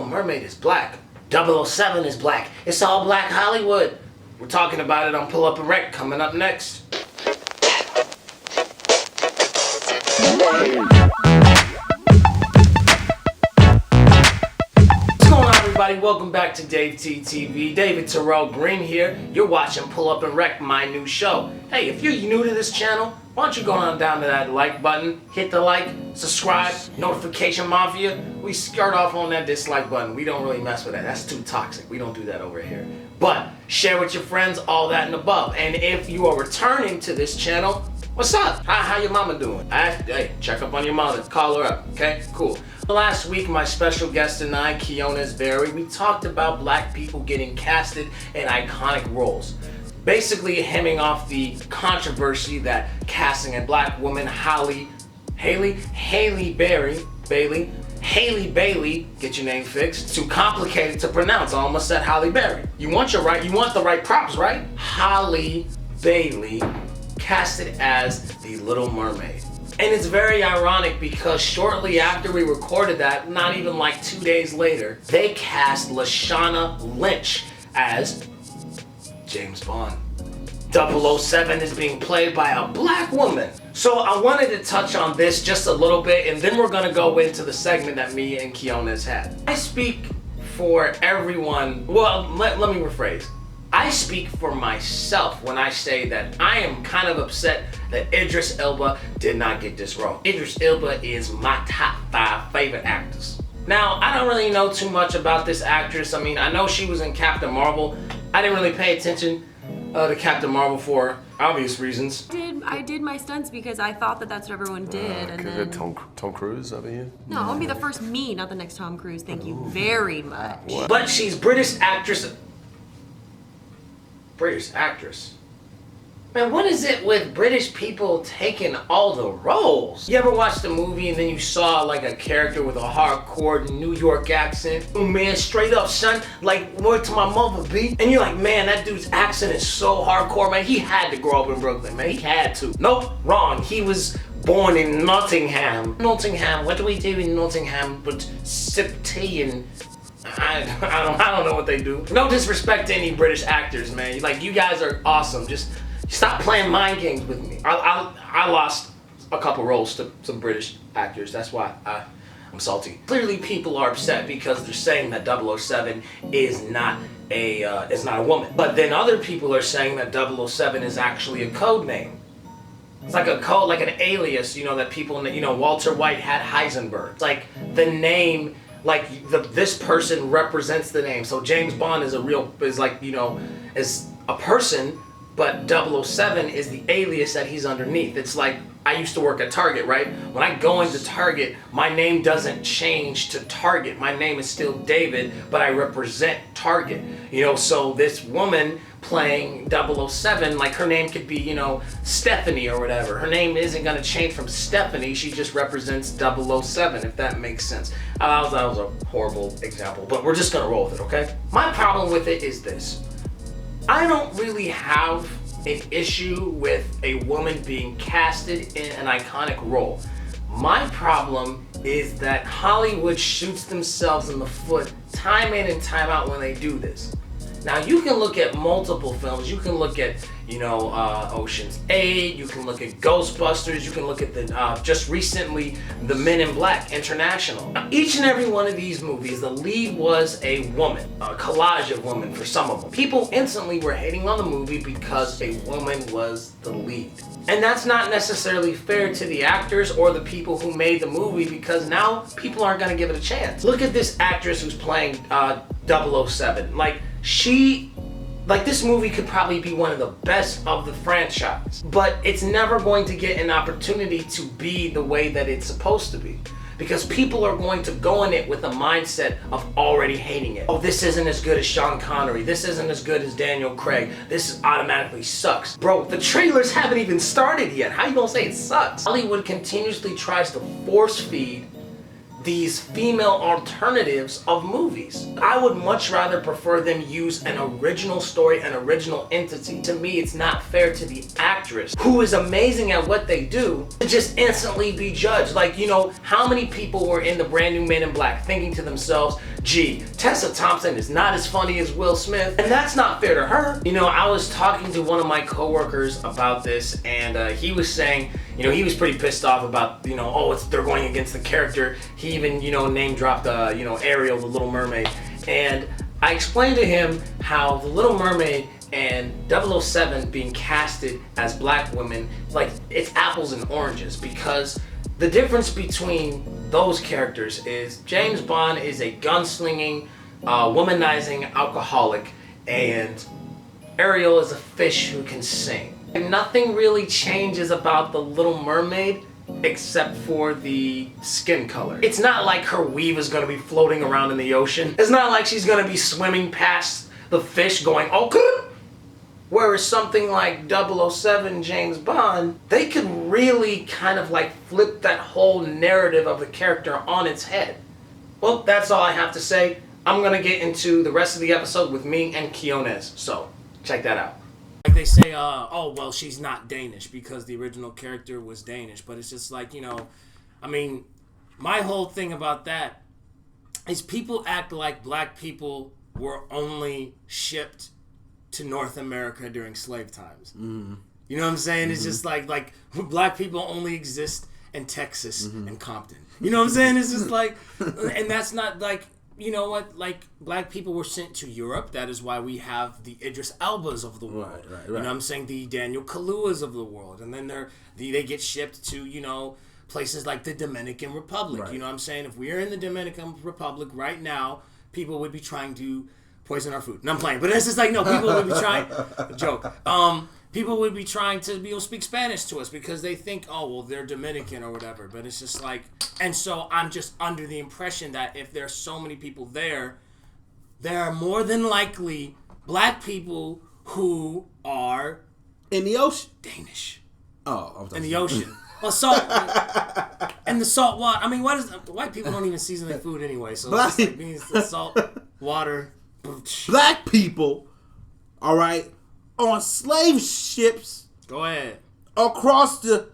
Mermaid is black. 007 is black. It's all black Hollywood. We're talking about it on Pull Up and Wreck coming up next. Everybody, welcome back to Dave T TV. David Terrell Green here. You're watching Pull Up and Wreck, my new show. Hey, if you're new to this channel, why don't you go on down to that like button, hit the like, subscribe, notification mafia. We start off on that dislike button. We don't really mess with that. That's too toxic. We don't do that over here. But share with your friends, all that and above. And if you are returning to this channel, what's up? How your mama doing? Hey, check up on your mother. Call her up, okay? Cool. Last week, my special guest and I, Halle Bailey, we talked about black people getting casted in iconic roles. Basically hemming off the controversy that casting a black woman, Halle Bailey, get your name fixed, too complicated to pronounce. I almost said Halle Berry. You want the right props, right? Halle Bailey casted as the Little Mermaid. And it's very ironic because shortly after we recorded that, not even like 2 days later, they cast Lashana Lynch as James Bond. 007 is being played by a black woman. So I wanted to touch on this just a little bit, and then we're gonna go into the segment that me and Keona's had. I speak for everyone, well, let me rephrase. I speak for myself when I say that I am kind of upset that Idris Elba did not get this role. Idris Elba is my top 5 favorite actors. Now, I don't really know too much about this actress. I mean, I know she was in Captain Marvel. I didn't really pay attention to Captain Marvel for obvious reasons. I did my stunts because I thought that that's what everyone did, and then Tom Cruise over here. No, I want to be the first me, not the next Tom Cruise. Thank you very much. What? But she's British actress. Man, what is it with British people taking all the roles? You ever watched a movie and then you saw like a character with a hardcore New York accent? Oh man, straight up son, like word to my mother B. And you're like, man, that dude's accent is so hardcore, man. He had to grow up in Brooklyn, man. He had to. Nope, wrong. He was born in Nottingham. Nottingham, what do we do in Nottingham but sip tea and I don't know what they do. No disrespect to any British actors, man. Like, you guys are awesome. Just stop playing mind games with me. I lost a couple roles to some British actors. That's why I'm salty. Clearly, people are upset because they're saying that 007 is not a woman. But then other people are saying that 007 is actually a code name. It's like a code, like an alias, you know, that people, you know, Walter White had Heisenberg. It's like the name. Like this person represents the name. So James Bond is like, you know, is a person, but 007 is the alias that he's underneath. It's like, I used to work at Target, right? When I go into Target, my name doesn't change to Target. My name is still David, but I represent Target. You know, so this woman playing 007, like her name could be, you know, Stephanie or whatever. Her name isn't gonna change from Stephanie, she just represents 007, if that makes sense. That was a horrible example, but we're just gonna roll with it, okay? My problem with it is this. I don't really have an issue with a woman being casted in an iconic role. My problem is that Hollywood shoots themselves in the foot time in and time out when they do this. Now, you can look at multiple films. You can look at, you know, Ocean's 8. You can look at Ghostbusters. You can look at the, just recently, the Men in Black International. Now, each and every one of these movies, the lead was a woman, a collage of women for some of them. People instantly were hating on the movie because a woman was the lead. And that's not necessarily fair to the actors or the people who made the movie because now people aren't gonna give it a chance. Look at this actress who's playing 007. Like this movie could probably be one of the best of the franchise, but it's never going to get an opportunity to be the way that it's supposed to be. Because people are going to go in it with a mindset of already hating it. Oh, this isn't as good as Sean Connery. This isn't as good as Daniel Craig. This automatically sucks. Bro, the trailers haven't even started yet. How you gonna say it sucks? Hollywood continuously tries to force feed these female alternatives of movies. I would much rather prefer them use an original story, an original entity. To me, it's not fair to the actress, who is amazing at what they do, to just instantly be judged. Like, you know, how many people were in the brand new Men in Black thinking to themselves, gee, Tessa Thompson is not as funny as Will Smith, and that's not fair to her. You know, I was talking to one of my coworkers about this, and he was saying, you know, he was pretty pissed off about, you know, oh, they're going against the character. He even, you know, name dropped, you know, Ariel, the Little Mermaid. And I explained to him how the Little Mermaid and 007 being casted as black women, like, it's apples and oranges, because the difference between those characters is James Bond is a gunslinging, womanizing alcoholic, and Ariel is a fish who can sing. And nothing really changes about the Little Mermaid except for the skin color. It's not like her weave is gonna be floating around in the ocean. It's not like she's gonna be swimming past the fish going, okay. Whereas something like 007 James Bond, they could really kind of like flip that whole narrative of the character on its head. Well, that's all I have to say. I'm gonna get into the rest of the episode with me and Kionez, so check that out. Like they say, oh, well, she's not Danish because the original character was Danish, but it's just like, you know, I mean, my whole thing about that is people act like black people were only shipped to North America during slave times. Mm-hmm. You know what I'm saying? Mm-hmm. It's just like black people only exist in Texas and Compton. You know what I'm saying? It's just like, and that's not like, you know what? Like, black people were sent to Europe. That is why we have the Idris Elbas of the world. Right. You know what I'm saying? The Daniel Kaluuya's of the world. And then they get shipped to, you know, places like the Dominican Republic. Right. You know what I'm saying? If we are in the Dominican Republic right now, people would be trying to poison our food. And I'm playing. But it's just like, no, people would be trying... joke. People would be trying to be able to speak Spanish to us because they think, oh, well, they're Dominican or whatever. But it's just like... And so I'm just under the impression that if there's so many people there are more than likely black people who are... In the ocean? Danish. Oh. In the ocean. Well, salt... and the salt water... I mean, what is... White people don't even season their food anyway. So it's just like means the salt water... Black people, all right, on slave ships. Go ahead. Across the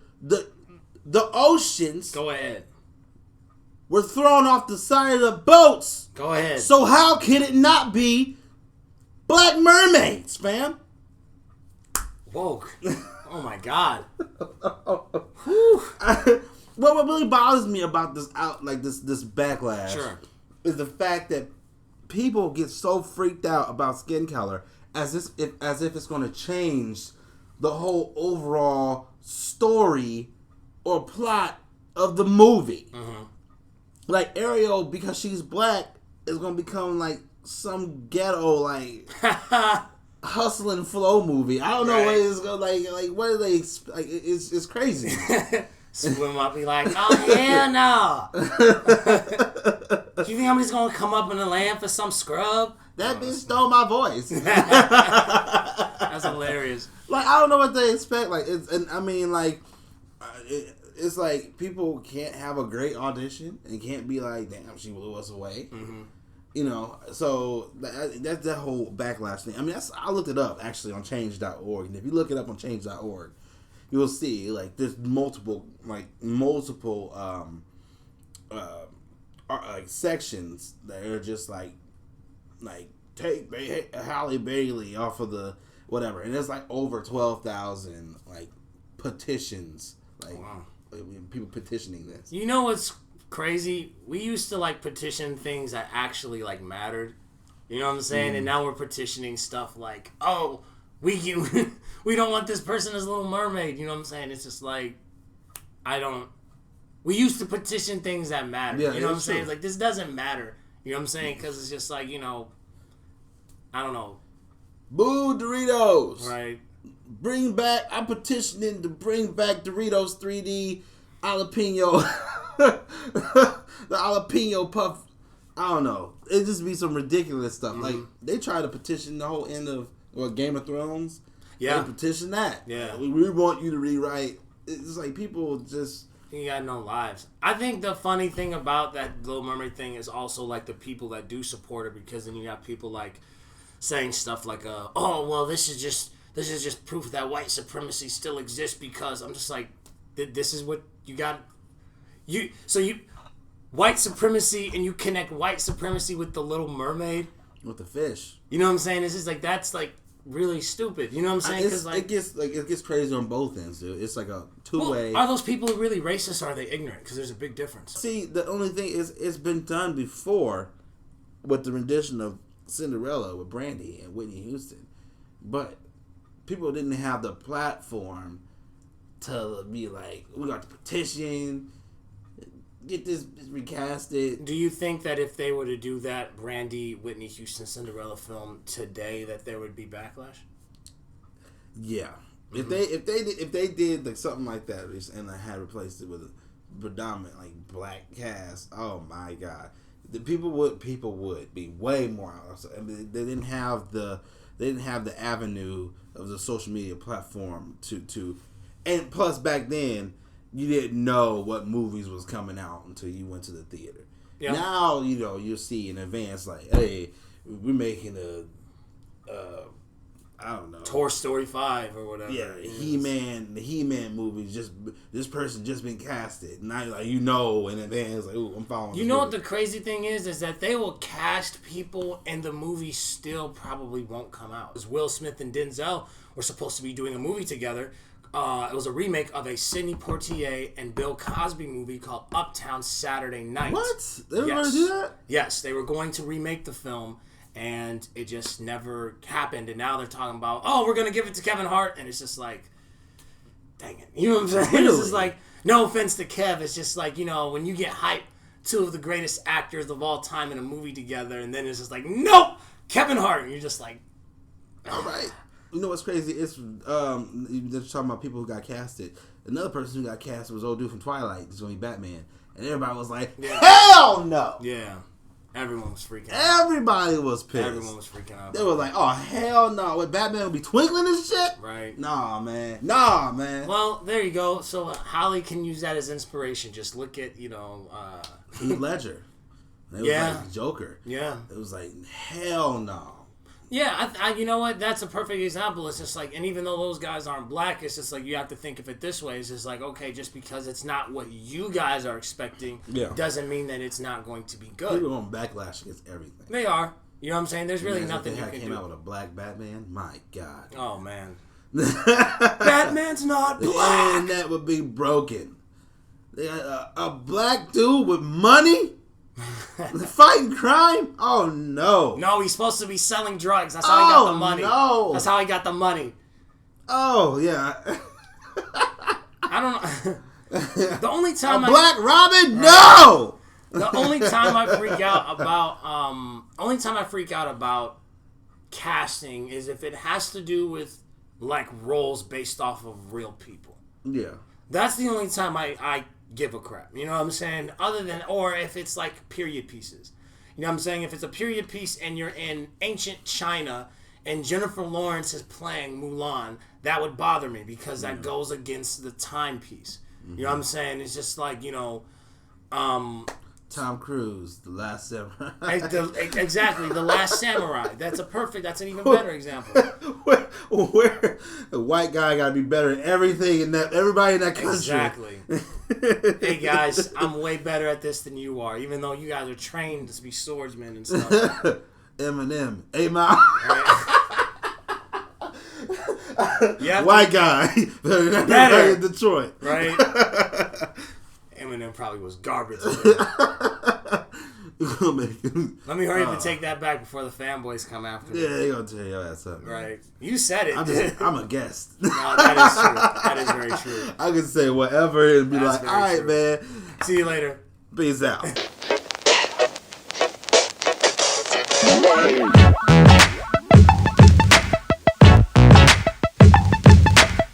oceans. Go ahead. Were thrown off the side of the boats. Go ahead. So how can it not be black mermaids, fam? Woke. Oh my God. What really bothers me about this this backlash is the fact that people get so freaked out about skin color as if it's going to change the whole overall story or plot of the movie. Mm-hmm. Like Ariel, because she's black, is going to become like some ghetto like hustle and flow movie. I don't know what it's going like. What are they? Like it's crazy. Swim up, be like, oh hell no! Do you think I'm just gonna come up in the land for some scrub? That bitch stole my voice. That's hilarious. Like I don't know what they expect. Like it's like people can't have a great audition and can't be like, damn, she blew us away. Mm-hmm. You know, so that's that whole backlash thing. I mean, I looked it up actually on change.org, and if you look it up on change.org. You'll see, like, there's multiple sections that are just like take Halle Bailey off of the whatever, and there's like over 12,000 like petitions, like people petitioning this. You know what's crazy? We used to like petition things that actually like mattered. You know what I'm saying? And now we're petitioning stuff like, oh, we don't want this person as Little Mermaid. You know what I'm saying? It's just like, we used to petition things that matter. Yeah, you know what I'm saying? True. It's like, this doesn't matter. You know what I'm saying? Because it's just like, you know, I don't know. Boo Doritos. Right. I'm petitioning to bring back Doritos 3D jalapeno. The jalapeno puff. I don't know. It just be some ridiculous stuff. Mm-hmm. Like, they try to petition the whole end of Game of Thrones. Yeah. They petition that. Yeah. We want you to rewrite. It's like people just... You got no lives. I think the funny thing about that Little Mermaid thing is also like the people that do support it, because then you got people like saying stuff like, "Oh, well, this is just proof that white supremacy still exists." Because I'm just like, this is what you got. White supremacy, and you connect white supremacy with the Little Mermaid, with the fish. You know what I'm saying? It's just like, that's like really stupid. You know what I'm saying? Because it gets crazy on both ends, dude. It's like a two-way. Are those people really racist, or are they ignorant? Because there's a big difference. See, the only thing is, it's been done before with the rendition of Cinderella with Brandy and Whitney Houston, but people didn't have the platform to be like, we got the petition, get this recasted. Do you think that if they were to do that Brandy, Whitney Houston, Cinderella film today, that there would be backlash? Yeah, mm-hmm. if they did like something like that, and I had replaced it with a predominant like black cast, oh my god, the people would be way more. I mean, they didn't have the avenue of the social media platform to, and plus back then, you didn't know what movies was coming out until you went to the theater. Yeah. Now, you'll see in advance, like, hey, we're making I don't know, Toy Story 5 or whatever. Yeah, the He-Man movies, this person just been casted. Now, like, in advance, like, ooh, I'm following. You know what the crazy thing is that they will cast people and the movie still probably won't come out. Because Will Smith and Denzel were supposed to be doing a movie together. It was a remake of a Sidney Poitier and Bill Cosby movie called Uptown Saturday Night. What? They were going to do that? Yes, they were going to remake the film, and it just never happened. And now they're talking about, we're going to give it to Kevin Hart, and it's just like, dang it. You know what I'm saying? Really? It's just like, no offense to Kev, it's just like, when you get hyped, two of the greatest actors of all time in a movie together, and then it's just like, nope, Kevin Hart. And you're just like, all right. You know what's crazy? It's they're talking about people who got casted. Another person who got casted was old dude from Twilight. He's going to be Batman, and everybody was like, "Hell no!" Yeah, everyone was freaking out. Everybody was pissed. Everyone was freaking out. They were like, "Oh hell no! What, Batman will be twinkling and shit?" Right? Nah, man. Well, there you go. So Holly can use that as inspiration. Just look at Heath Ledger. It was like Joker. Yeah. It was like, hell no. Yeah, I you know what? That's a perfect example. It's just like, and even though those guys aren't black, it's just like, you have to think of it this way. It's just like, okay, just because it's not what you guys are expecting doesn't mean that it's not going to be good. People are on backlash against everything. They are. You know what I'm saying? There's really nothing you can do. Came out with a black Batman? My God. Oh, man. Batman's not black! The internet would be broken. A black dude with money? Fighting crime? Oh no! No, he's supposed to be selling drugs. That's how he got the money. No, that's how he got the money. Oh yeah. I don't know. The only time Black Robin? No. The only time I freak out about casting is if it has to do with like roles based off of real people. Yeah. That's the only time I give a crap. You know what I'm saying? Or if it's like period pieces. You know what I'm saying? If it's a period piece and you're in ancient China and Jennifer Lawrence is playing Mulan, that would bother me because that goes against the timepiece. Mm-hmm. You know what I'm saying? It's just like, Tom Cruise, The Last Samurai. Exactly, The Last Samurai. That's an even better example. Where the white guy got to be better at everything and everybody in that country. Exactly. Hey guys, I'm way better at this than you are, even though you guys are trained to be swordsmen and stuff. Eminem, 8 Mile. Right. White guy better than everybody in Detroit. Right. Eminem probably was garbage. Let me hurry up and take that back before the fanboys come after me. Yeah, they're going to tear your ass up. Right. You said it. I'm a guest. No, that is true. That is very true. I can say whatever and be like, all right, man. See you later. Peace out.